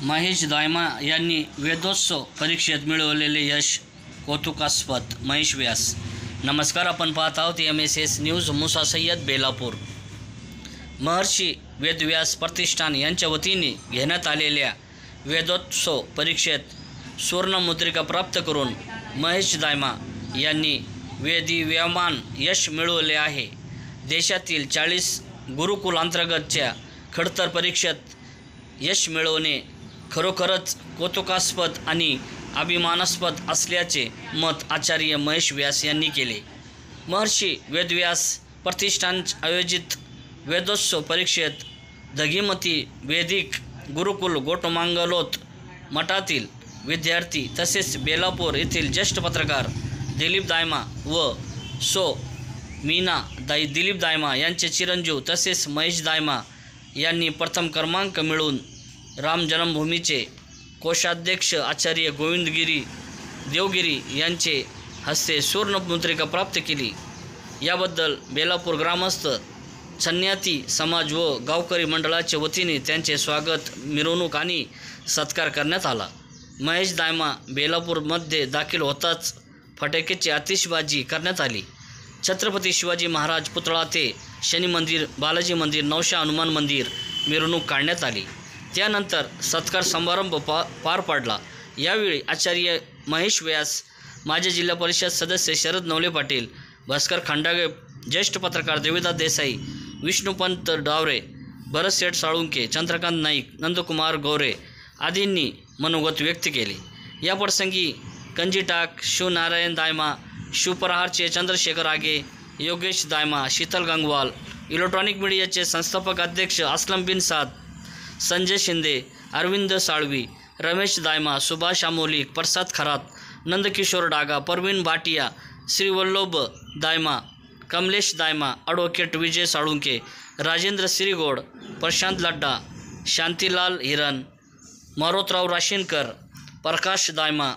महेश दायमा यांनी वेदोत्सव परीक्षेत मिळवलेले यश कौतुकास्पद. महेश व्यास. नमस्कार, आपण पाहत आहोत MSS न्यूज. मुसा सय्यद, बेलापूर. महर्षी वेदव्यास प्रतिष्ठान यांच्या वतीने घेण्यात आलेल्या वेदोत्सव परीक्षेत सुवर्णमुद्रिका प्राप्त करून महेश दायमा यांनी वेदविमान यश मिळवले आहे. देशातील 40 गुरुकुल अंतर्गतच्या खडतर परीक्षेत यश मिळवणे खरोखरच कौतुकास्पद आणि अभिमानास्पद असल्याचे मत आचार्य महेश व्यास यांनी केले. महर्षी वेदव्यास प्रतिष्ठान आयोजित वेदोत्सव परीक्षेत दघिमती वैदिक गुरुकुल गोटमांगलोत मठातील विद्यार्थी तसेच बेलापूर येथील ज्येष्ठ पत्रकार दिलीप दायमा व मीना दिलीप दायमा यांचे चिरंजीव तसेच महेश दायमा यांनी प्रथम क्रमांक मिळवून राम जन्मभूमीचे कोषाध्यक्ष आचार्य गोविंदगिरी देवगिरी यांचे हस्ते सुवर्णमुद्रिका प्राप्त केली. याबद्दल बेलापूर ग्रामस्थ, सन्याती समाज व गावकरी मंडळाच्या वतीने त्यांचे स्वागत, मिरवणूक आणि सत्कार करण्यात आला. महेश दायमा बेलापूरमध्ये दाखल होताच फटाक्याची आतिषबाजी करण्यात आली. छत्रपती शिवाजी महाराज पुतळा ते शनी मंदिर, बालाजी मंदिर, नवशा हनुमान मंदिर मिरवणूक काढण्यात आली. त्यानंतर सत्कार समारंभ पार पडला. यावेळी आचार्य महेश व्यास, माजी जिल्हा परिषद सदस्य शरद नवले पाटील, भास्कर खंडागे, ज्येष्ठ पत्रकार देविदास देसाई, विष्णुपंत डावरे, भरत शेठ साळुंके, चंद्रकांत नाईक, नंदकुमार गौरे आदींनी मनोगत व्यक्त केले. याप्रसंगी कंजीटाक, शिवनारायण दायमा, शिवप्रहारचे चंद्रशेखर आगे, योगेश दायमा, शीतल गंगवाल, इलेक्ट्रॉनिक मीडियाचे संस्थापक अध्यक्ष असलम बिन साद, संजय शिंदे, अरविंद साळवी, रमेश दायमा, सुभाष आमोली, प्रसाद खरात, नंदकिशोर डागा, परवीन भाटिया, श्रीवल्लभ दायमा, कमलेश दायमा, ॲडव्होकेट विजय साळुंके, राजेंद्र श्रीगोड, प्रशांत लड्डा, शांतीलाल हिरन, मारोतराव राशीनकर, प्रकाश दायमा,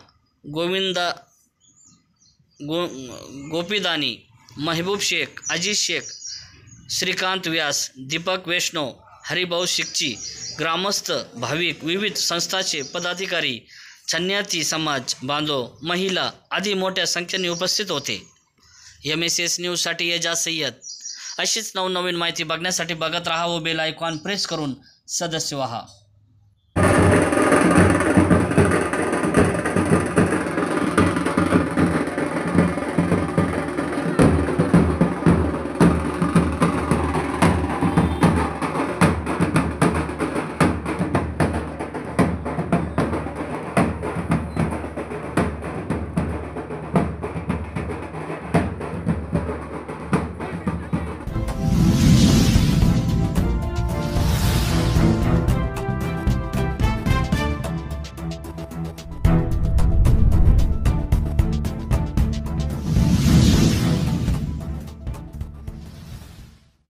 गोपीदानी, महबूब शेख, अजित शेख, श्रीकांत व्यास, दीपक वैष्णव, हरिभाऊ शिकची, ग्रामस्थ, भाविक, विविध संस्थांचे पदाधिकारी, सन्यासी समाज बांधव, महिला आदी मोठ्या संख्येने उपस्थित होते. MSS न्यूजसाठी एजाज सय्यद. अशीच नवनवीन माहिती बघण्यासाठी बघत राहा व बेल आयकॉन प्रेस करून सदस्य व्हा.